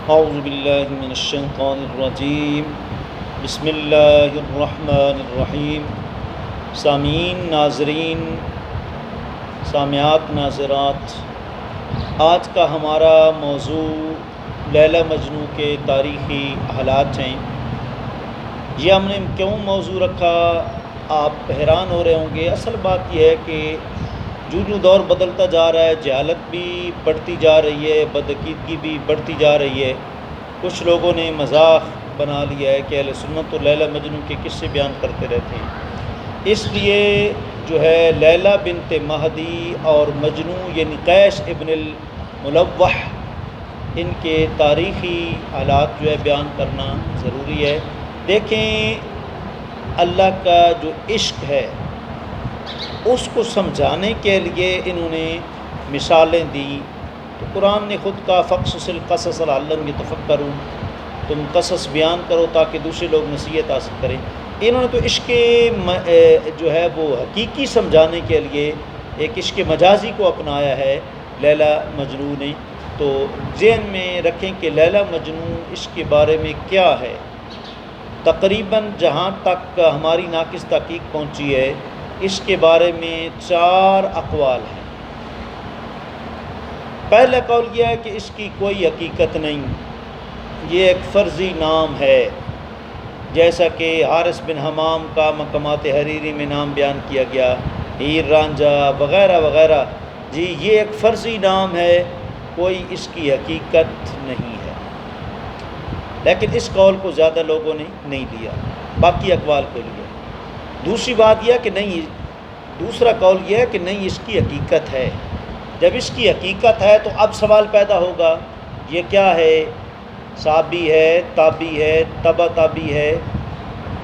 اعوذ باللہ من الشیطان الرجیم بسم اللہ الرحمن الرحیم۔ سامعین، ناظرین، سامعات، ناظرات، آج کا ہمارا موضوع لیلی مجنوں کے تاریخی حالات ہیں۔ یہ ہم نے کیوں موضوع رکھا، آپ حیران ہو رہے ہوں گے۔ اصل بات یہ ہے کہ جو دور بدلتا جا رہا ہے، جہالت بھی بڑھتی جا رہی ہے، بدعقیدگی بھی بڑھتی جا رہی ہے۔ کچھ لوگوں نے مذاق بنا لیا ہے کہ اہل سنت تو لیلی مجنوں کے قصے بیان کرتے رہتے ہیں۔ اس لیے جو ہے لیلی بنت مہدی اور مجنوں یعنی قیس ابن الملوح، ان کے تاریخی حالات جو ہے بیان کرنا ضروری ہے۔ دیکھیں، اللہ کا جو عشق ہے اس کو سمجھانے کے لیے انہوں نے مثالیں دی۔ تو قرآن نے خود کہا فقصص القصص لعلہم یتفکرون، تم قصص بیان کرو تاکہ دوسرے لوگ نصیحت حاصل کریں۔ انہوں نے تو عشق جو ہے وہ حقیقی سمجھانے کے لیے ایک عشق مجازی کو اپنایا ہے لیلی مجنوں نے۔ تو ذہن میں رکھیں کہ لیلی مجنوں اس کے بارے میں کیا ہے۔ تقریباً جہاں تک ہماری ناقص تحقیق پہنچی ہے، اس کے بارے میں 4 اقوال ہیں۔ پہلا قول یہ ہے کہ اس کی کوئی حقیقت نہیں، یہ ایک فرضی نام ہے، جیسا کہ حارث بن حمام کا مقامات حریری میں نام بیان کیا گیا، ہیر رانجھا وغیرہ وغیرہ۔ جی یہ ایک فرضی نام ہے، کوئی اس کی حقیقت نہیں ہے۔ لیکن اس قول کو زیادہ لوگوں نے نہیں لیا، باقی اقوال کو لیا۔ دوسری بات یہ ہے کہ نہیں، دوسرا قول یہ ہے کہ نہیں، اس کی حقیقت ہے۔ جب اس کی حقیقت ہے تو اب سوال پیدا ہوگا، یہ کیا ہے؟ صحابی ہے، تابعی ہے، تبع تابعی ہے،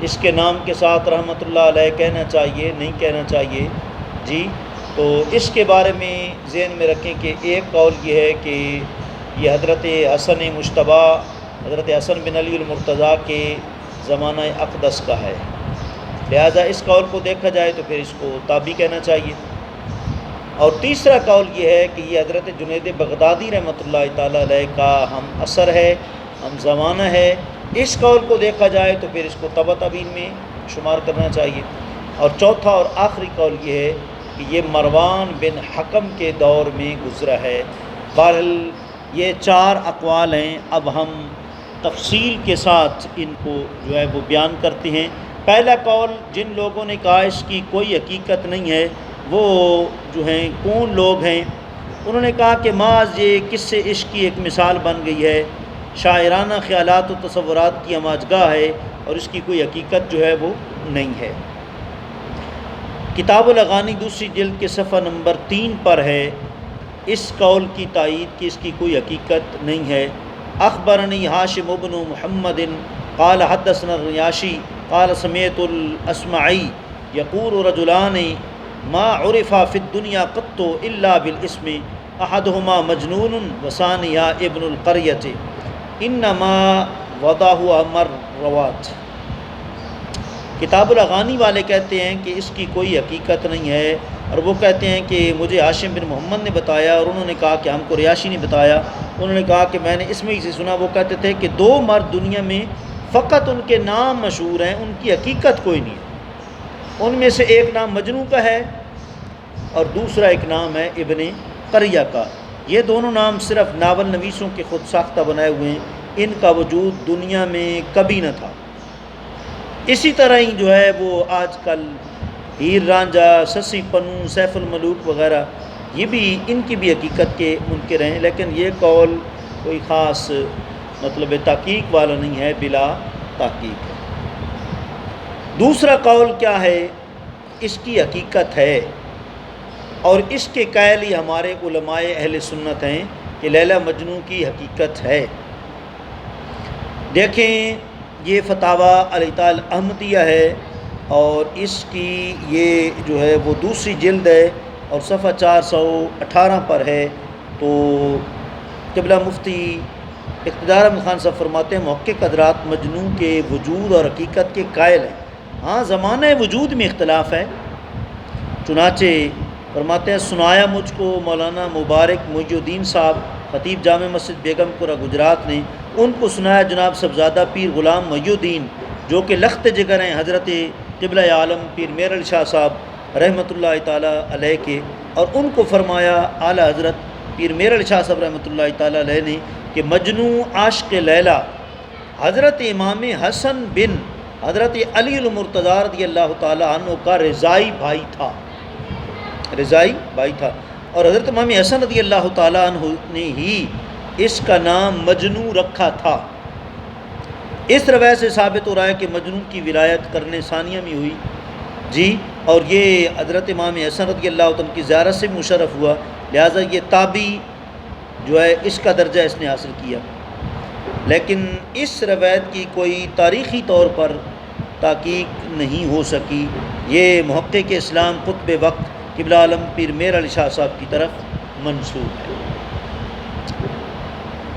اس کے نام کے ساتھ رحمۃ اللہ علیہ کہنا چاہیے نہیں کہنا چاہیے؟ جی تو اس کے بارے میں ذہن میں رکھیں کہ ایک قول یہ ہے کہ یہ حضرت حسن مجتبیٰ، حضرت حسن بن علی المرتضیٰ کے زمانہ اقدس کا ہے، لہذا اس قول کو دیکھا جائے تو پھر اس کو تابعی کہنا چاہیے۔ اور تیسرا قول یہ ہے کہ یہ حضرت جنید بغدادی رحمۃ اللہ تعالیٰ علیہ کا ہم اثر ہے، ہم زمانہ ہے۔ اس قول کو دیکھا جائے تو پھر اس کو تبع تابعین میں شمار کرنا چاہیے۔ اور چوتھا اور آخری قول یہ ہے کہ یہ مروان بن حکم کے دور میں گزرا ہے۔ بہرحال یہ 4 اقوال ہیں، اب ہم تفصیل کے ساتھ ان کو جو ہے وہ بیان کرتے ہیں۔ پہلا قول، جن لوگوں نے کہا اس کی کوئی حقیقت نہیں ہے، وہ جو ہیں کون لوگ ہیں؟ انہوں نے کہا کہ محض یہ قصے عشق کی ایک مثال بن گئی ہے، شاعرانہ خیالات و تصورات کی ہماجگاہ ہے، اور اس کی کوئی حقیقت جو ہے وہ نہیں ہے۔ کتاب الاغانی دوسری جلد کے صفحہ نمبر 3 پر ہے اس قول کی تائید کہ اس کی کوئی حقیقت نہیں ہے۔ اخبرنی ہاشم بن محمد قال حدثنا الریاشی قال سمعت الاسمعی یقول رجلان ما عرف فی الدنیا قط الا بالاسم احدهما مجنون وثانیہ ابن القریۃ انما وضعه امر روات۔ کتاب الاغانی والے کہتے ہیں کہ اس کی کوئی حقیقت نہیں ہے، اور وہ کہتے ہیں کہ مجھے ہاشم بن محمد نے بتایا، اور انہوں نے کہا کہ ہم کو ریاشی نے بتایا، انہوں نے کہا کہ میں نے اس میں سے سنا، وہ کہتے تھے کہ 2 مرد دنیا میں فقط ان کے نام مشہور ہیں، ان کی حقیقت کوئی نہیں ہے۔ ان میں سے ایک نام مجنوں کا ہے اور دوسرا ایک نام ہے ابن قریہ کا۔ یہ دونوں نام صرف ناول نویسوں کے خود ساختہ بنائے ہوئے ہیں، ان کا وجود دنیا میں کبھی نہ تھا۔ اسی طرح ہی جو ہے وہ آج کل ہیر رانجھا، سسی پنو، سیف الملوک وغیرہ، یہ بھی ان کی بھی حقیقت کے منکر ہیں، لیکن یہ قول کوئی خاص مطلب تحقیق والا نہیں ہے، بلا تحقیق ہے۔ دوسرا قول کیا ہے؟ اس کی حقیقت ہے، اور اس کے قائل ہی ہمارے علماء اہل سنت ہیں کہ لیلی مجنوں کی حقیقت ہے۔ دیکھیں، یہ فتاویٰ علیہ الاحمدیہ ہے، اور اس کی یہ جو ہے وہ دوسری جلد ہے اور صفحہ 418 پر ہے۔ تو قبلہ مفتی اقتدار احمد خان صاحب فرماتے ہیں محقق حضرات مجنوں کے وجود اور حقیقت کے قائل ہیں، ہاں زمانہ وجود میں اختلاف ہے۔ چنانچہ فرماتے ہیں سنایا مجھ کو مولانا مبارک محی الدین صاحب خطیب جامع مسجد بیگم پورہ گجرات نے ان کو سنایا جناب صاحبزادہ پیر غلام محی الدین جو کہ لخت جگر ہیں حضرت قبلہ عالم پیر میر علی شاہ صاحب رحمۃ اللہ تعالیٰ علیہ کے، اور ان کو فرمایا اعلیٰ حضرت پیر میر علی شاہ صاحب رحمۃ اللہ تعالیٰ علیہ نے کہ مجنو عاشق لیلا حضرت امام حسن بن حضرت علی المرتضیٰ رضی اللہ تعالیٰ عنہ کا رضائی بھائی تھا، رضائی بھائی تھا، اور حضرت امام حسن رضی اللہ تعالیٰ عنہ نے ہی اس کا نام مجنو رکھا تھا۔ اس روایت سے ثابت ہو رہا ہے کہ مجنو کی ولایت کرنے ثانیہ میں ہوئی جی، اور یہ حضرت امام حسن رضی اللہ عنہ کی زیارت سے مشرف ہوا، لہٰذا یہ تابعی جو ہے اس کا درجہ اس نے حاصل کیا۔ لیکن اس روایت کی کوئی تاریخی طور پر تحقیق نہیں ہو سکی، یہ محقق اسلام قطب وقت قبلہ عالم پیر میر علی شاہ صاحب کی طرف منسوب ہے۔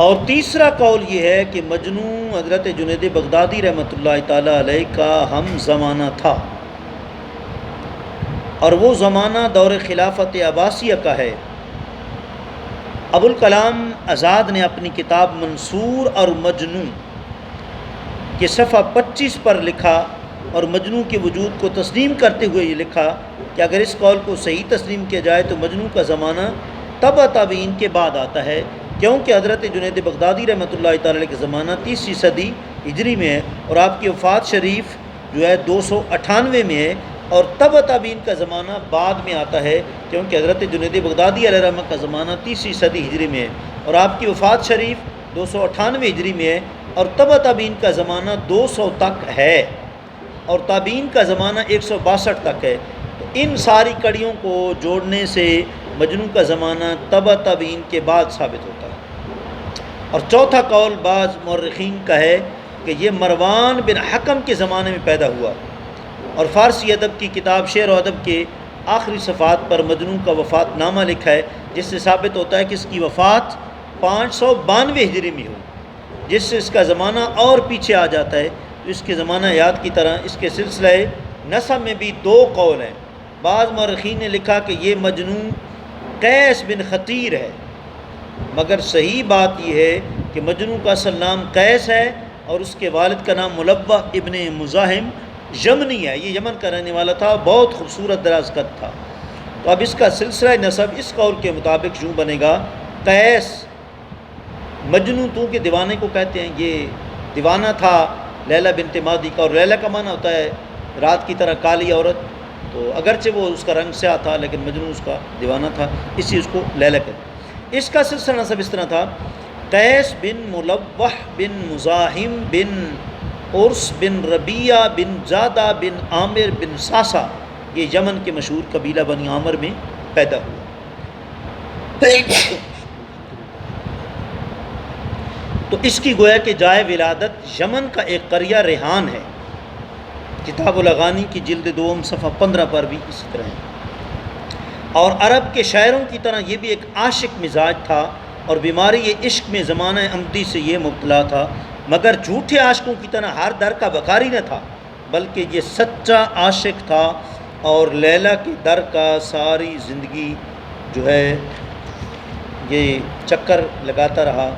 اور تیسرا قول یہ ہے کہ مجنو حضرت جنید بغدادی رحمۃ اللہ تعالیٰ علیہ کا ہم زمانہ تھا، اور وہ زمانہ دور خلافت عباسیہ کا ہے۔ ابوالکلام آزاد نے اپنی کتاب منصور اور مجنو کے صفحہ 25 پر لکھا، اور مجنو کے وجود کو تسلیم کرتے ہوئے یہ لکھا کہ اگر اس قول کو صحیح تسلیم کیا جائے تو مجنو کا زمانہ تبع تابعین کے بعد آتا ہے، کیونکہ حضرت جنید بغدادی رحمۃ اللہ تعالی علیہ کا زمانہ 30 صدی ہجری میں ہے، اور آپ کی وفات شریف جو ہے 298 میں ہے، اور تبع تابعین کا زمانہ بعد میں آتا ہے، کیونکہ حضرت جنید بغدادی علیہ رحمہ کا زمانہ 30 صدی ہجری میں ہے، اور آپ کی وفات شریف 298 ہجری میں ہے، اور تبع تابعین کا زمانہ 200 تک ہے، اور تابعین کا زمانہ 162 تک ہے۔ تو ان ساری کڑیوں کو جوڑنے سے مجنو کا زمانہ تبع تابعین کے بعد ثابت ہوتا ہے۔ اور چوتھا قول بعض مورخین کا ہے کہ یہ مروان بن حکم کے زمانے میں پیدا ہوا، اور فارسی ادب کی کتاب شعر و ادب کے آخری صفحات پر مجنو کا وفات نامہ لکھا ہے، جس سے ثابت ہوتا ہے کہ اس کی وفات 592 ہجری میں ہوئی، جس سے اس کا زمانہ اور پیچھے آ جاتا ہے۔ تو اس کے زمانہ یاد کی طرح اس کے سلسلہ نسب میں بھی 2 قول ہیں۔ بعض مورخین نے لکھا کہ یہ مجنو قیس بن خطیر ہے، مگر صحیح بات یہ ہے کہ مجنو کا اصل نام قیس ہے، اور اس کے والد کا نام ملوہ ابن مزاحم یمنی ہے، یہ یمن کا رہنے والا تھا، بہت خوبصورت دراز قد تھا۔ تو اب اس کا سلسلہ نسب اس قول کے مطابق یوں بنے گا، قیس مجنو تو کہ دیوانے کو کہتے ہیں، یہ دیوانہ تھا لیلا بنت مادی کا، اور لیلا کا معنی ہوتا ہے رات کی طرح کالی عورت، تو اگرچہ وہ اس کا رنگ سیاہ تھا لیکن مجنو اس کا دیوانہ تھا، اسی اس کو لیلا کہتے ہیں۔ اس کا سلسلہ نسب اس طرح تھا، قیس بن ملوح بن مزاحم بن عرس بن ربیہ بن زادہ بن عامر بن ساسا، یہ یمن کے مشہور قبیلہ بنی عامر میں پیدا ہوا۔ تو اس کی گویا کہ جائے ولادت یمن کا ایک قریہ ریحان ہے، کتاب الاغانی کی جلد 2 صفحہ 15 پر بھی اسی طرح ہے۔ اور عرب کے شاعروں کی طرح یہ بھی ایک عاشق مزاج تھا، اور بیماری عشق میں زمانہ عمدی سے یہ مبتلا تھا، مگر جھوٹے عاشقوں کی طرح ہر در کا بکاری نہ تھا، بلکہ یہ سچا عاشق تھا، اور لیلا کے در کا ساری زندگی جو ہے یہ چکر لگاتا رہا۔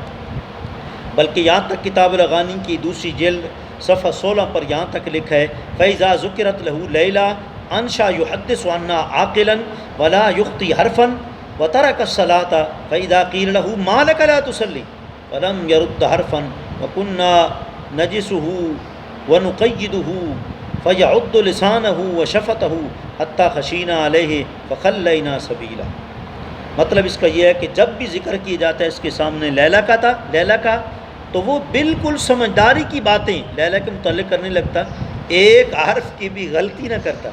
بلکہ یہاں تک کتاب الاغانی کی 2 جلد صفحہ 16 پر یہاں تک لکھا ہے، فَإِذَا ذُكِرَتْ لَهُ لَيْلَا أَنْشَا يُحَدِّثُ عَنَّا عَاقِلًا وَلَا يُخْطِي حَرْفًا وَتَرَكَ الصَّلَاةَ فَإِذَا قِيلَ لَهُ مَا لَكَ لَا تُصَلِّي وَلَمْ يَرُدَّ حَرْفًا وَكُنَّا نَجِسُهُ وَنُقَيِّدُهُ فَيَعُضُّ لِسَانَهُ وَشَفَتَهُ حَتَّى خَشِينَا عَلَيْهِ فَخَلَّيْنَا سَبِيلًا۔ مطلب اس کا یہ ہے کہ جب بھی ذکر کیا جاتا ہے اس کے سامنے لیلا کا تو وہ بالکل سمجھداری کی باتیں لیلا کے متعلق کرنے لگتا، ایک حرف کی بھی غلطی نہ کرتا،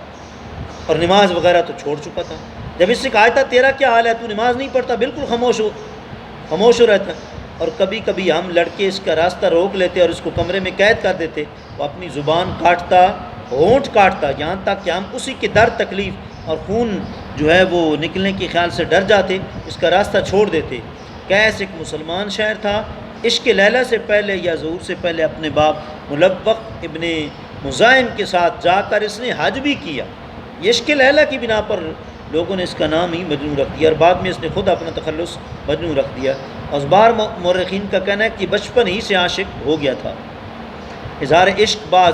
اور نماز وغیرہ تو چھوڑ چکا تھا۔ جب اس سے کہا تھا تیرا کیا حال ہے، تو نماز نہیں پڑھتا، بالکل خاموش ہو رہتا۔ اور کبھی کبھی ہم لڑکے اس کا راستہ روک لیتے اور اس کو کمرے میں قید کر دیتے، وہ اپنی زبان کاٹتا، ہونٹ کاٹتا، یہاں تک کہ ہم اسی کے درد تکلیف اور خون جو ہے وہ نکلنے کے خیال سے ڈر جاتے، اس کا راستہ چھوڑ دیتے۔ قیس ایک مسلمان شاعر تھا، عشق لیلا سے پہلے یا ظہور سے پہلے اپنے باپ ملوح ابن مزاحم کے ساتھ جا کر اس نے حج بھی کیا۔ یہ عشق لیلا کی بنا پر لوگوں نے اس کا نام ہی مجنو رکھ دیا، اور بعد میں اس نے خود اپنا تخلص مجنو رکھ دیا۔ اور بعض مورخین کا کہنا ہے کہ بچپن ہی سے عاشق ہو گیا تھا. اظہار عشق بعض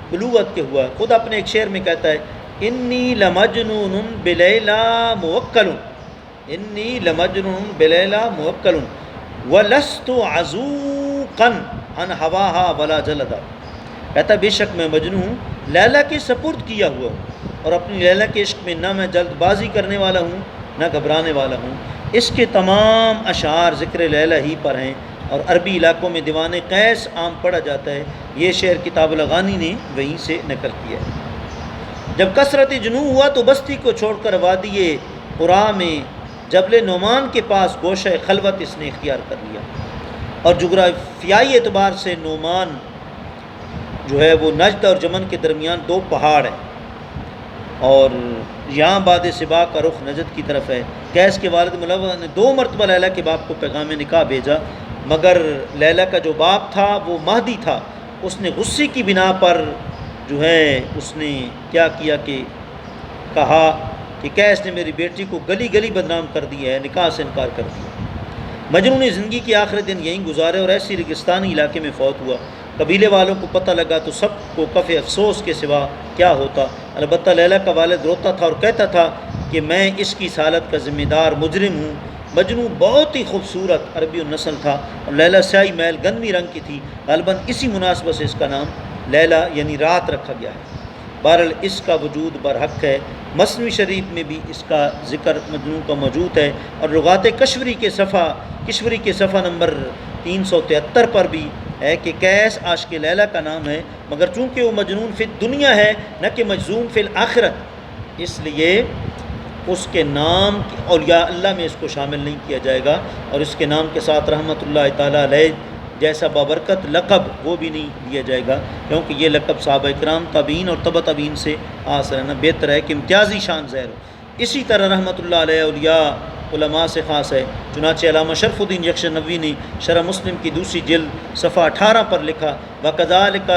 بلوغت کے ہوا. خود اپنے ایک شعر میں کہتا ہے انی لمجنون بلیلا موکل، انی لمجنون بلیلا موکل ولست عزوقا عن ہواہا ولا جلدا. کہتا ہے بے شک میں مجنون ہوں، لیلا کے سپرد کیا ہوا ہوں، اور اپنی لیلا کے عشق میں نہ میں جلد بازی کرنے والا ہوں نہ گھبرانے والا ہوں. اس کے تمام اشعار ذکر لیلا ہی پر ہیں، اور عربی علاقوں میں دیوان قیس عام پڑھا جاتا ہے. یہ شعر کتاب الاغانی نے وہیں سے نقل کیا ہے. جب کثرت جنوں ہوا تو بستی کو چھوڑ کر وادی قرا میں جبل نعمان کے پاس گوشہ خلوت اس نے اختیار کر لیا. اور جغرافیائی اعتبار سے نعمان جو ہے وہ نجد اور یمن کے درمیان دو پہاڑ ہیں، اور یہاں باد صبا کا رخ نجد کی طرف ہے. قیس کے والد ملوہ نے 2 مرتبہ لیلا کے باپ کو پیغام نکاح بھیجا، مگر لیلا کا جو باپ تھا وہ مہدی تھا. اس نے غصے کی بنا پر جو ہے اس نے کیا کیا کہ کہا کہ قیس نے میری بیٹی کو گلی گلی بدنام کر دیا ہے، نکاح سے انکار کر دیا. مجنون نے زندگی کے آخری دن یہیں گزارے اور ایسی ریگستانی علاقے میں فوت ہوا. قبیلے والوں کو پتہ لگا تو سب کو کف افسوس کے سوا کیا ہوتا. البتہ لیلا کا والد روتا تھا اور کہتا تھا کہ میں اس کی سالت کا ذمہ دار مجرم ہوں. مجنون بہت ہی خوبصورت عربی النسل تھا، اور لیلا سیاہی میل گندمی رنگ کی تھی. غالباً اسی مناسبت سے اس کا نام لیلا یعنی رات رکھا گیا ہے. بہرحال اس کا وجود برحق ہے. مثنوی شریف میں بھی اس کا ذکر مجنون کا موجود ہے، اور لغات کشوری کے صفحہ نمبر 373 پر بھی ہے کہ قیس عاشق لیلا کا نام ہے، مگر چونکہ وہ مجنون فی دنیا ہے نہ کہ مجزوم فی الآخرت، اس لیے اس کے نام اولیاء اللہ میں اس کو شامل نہیں کیا جائے گا، اور اس کے نام کے ساتھ رحمۃ اللہ تعالیٰ علیہ جیسا بابرکت لقب وہ بھی نہیں دیا جائے گا، کیونکہ یہ لقب صحابہ کرام تابعین اور تبع تابعین سے حاصل رہنا بہتر ہے کہ امتیازی شان ظاہر ہو. اسی طرح رحمۃ اللہ علیہ اولیاء علماء سے خاص ہے. چنانچہ علامہ شرف الدین یکشنوی نے شرح مسلم کی 2 جلد صفحہ 18 پر لکھا وَكَذَلِكَ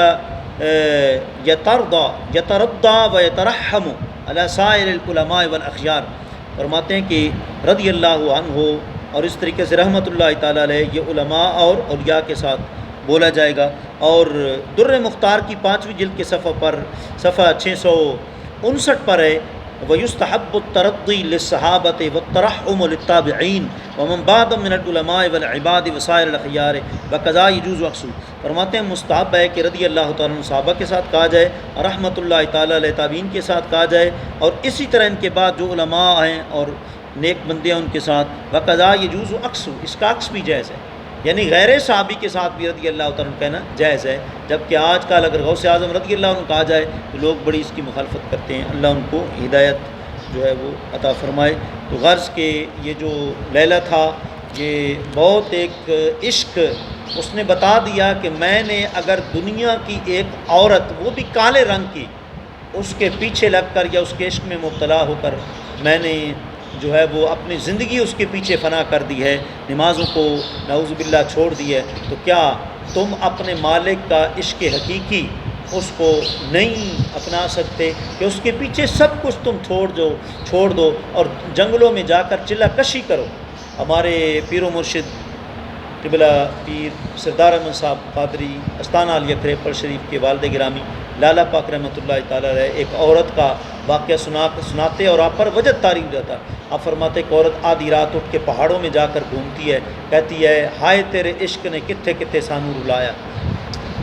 يَتَرَضَّى وَيَتَرَحَّمُ عَلَى سَائِرِ الْعُلَمَاءِ وَالْأَخْيَارِ. فرماتے ہیں کہ رضی اللہ عنہ، اور اس طریقے سے رحمۃ اللہ تعالیٰ علیہ یہ علماء اور اولیاء کے ساتھ بولا جائے گا. اور در مختار کی 5ویں جلد کے صفحہ 659 پر ہے وَيُسْتَحَبُّ التَّرَضِّي لِلصَّحَابَةِ وَالتَّرَحُّمُ لِلتَّابِعِينَ وَمَنْ بَعْدَهُم مِّنَ الْعُلَمَاءِ وَالْعِبَادِ وَسَائِرِ الْأَخْيَارِ وَكَذَا يَجُوزُ عَكْسُهُ. فرماتے ہیں مستحب ہے کہ رضی اللہ تعالیٰ عنہ صحابہ کے ساتھ کہا جائے اور رحمۃ اللہ تعالیٰ علیہ تابعین کے ساتھ کہا جائے، اور اسی طرح ان کے بعد جو علماء ہیں اور نیک بندے ہیں ان کے ساتھ وَكَذَا يَجُوزُ عَكْسُهُ، اس کا عکس بھی جائز ہے، یعنی غیر صحابی کے ساتھ بھی رضی اللہ تعالیٰ عنہ کہنا جائز ہے. جبکہ آج کل اگر غوث اعظم رضی اللہ عنہ کہا جائے تو لوگ بڑی اس کی مخالفت کرتے ہیں. اللہ ان کو ہدایت جو ہے وہ عطا فرمائے. تو غرض کہ یہ جو لیلا تھا یہ بہت ایک عشق اس نے بتا دیا کہ میں نے اگر دنیا کی ایک عورت وہ بھی کالے رنگ کی اس کے پیچھے لگ کر یا اس کے عشق میں مبتلا ہو کر میں نے جو ہے وہ اپنی زندگی اس کے پیچھے فنا کر دی ہے، نمازوں کو نعوذ باللہ چھوڑ دی ہے، تو کیا تم اپنے مالک کا عشق حقیقی اس کو نہیں اپنا سکتے کہ اس کے پیچھے سب کچھ تم چھوڑ دو اور جنگلوں میں جا کر چلہ کشی کرو. ہمارے پیر و مرشد قبلہ پیر سردار احمد صاحب قادری استانہ علیہ کریپر شریف کے والد گرامی لالا پاک رحمۃ اللہ تعالیٰ علیہ ایک عورت کا واقعہ سناتے اور آپ پر وجد طاری ہو جاتا. آپ فرماتے کہ عورت آدھی رات اٹھ کے پہاڑوں میں جا کر گھومتی ہے، کہتی ہے ہائے تیرے عشق نے کتھے کتھے سانو رلایا.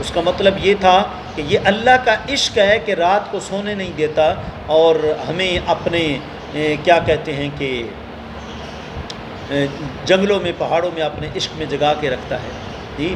اس کا مطلب یہ تھا کہ یہ اللہ کا عشق ہے کہ رات کو سونے نہیں دیتا اور ہمیں اپنے کیا کہتے ہیں کہ جنگلوں میں پہاڑوں میں اپنے عشق میں جگا کے رکھتا ہے.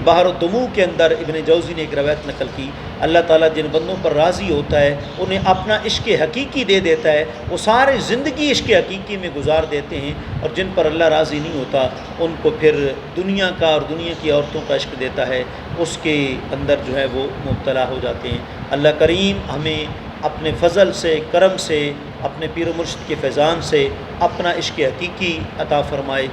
بحر الدموع کے اندر ابن جوزی نے ایک روایت نقل کی، اللہ تعالیٰ جن بندوں پر راضی ہوتا ہے انہیں اپنا عشق حقیقی دے دیتا ہے، وہ سارے زندگی عشق حقیقی میں گزار دیتے ہیں، اور جن پر اللہ راضی نہیں ہوتا ان کو پھر دنیا کا اور دنیا کی عورتوں کا عشق دیتا ہے، اس کے اندر جو ہے وہ مبتلا ہو جاتے ہیں. اللہ کریم ہمیں اپنے فضل سے، کرم سے، اپنے پیر و مرشد کے فیضان سے اپنا عشق حقیقی عطا فرمائے.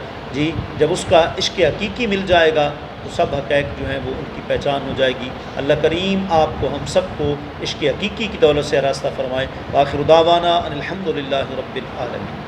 جب اس کا عشق حقیقی مل جائے گا تو سب حقائق جو ہیں وہ ان کی پہچان ہو جائے گی. اللہ کریم آپ کو ہم سب کو عشق حقیقی کی دولت سے راستہ فرمائے. آخر دعوانا ان الحمد للہ رب العالمین.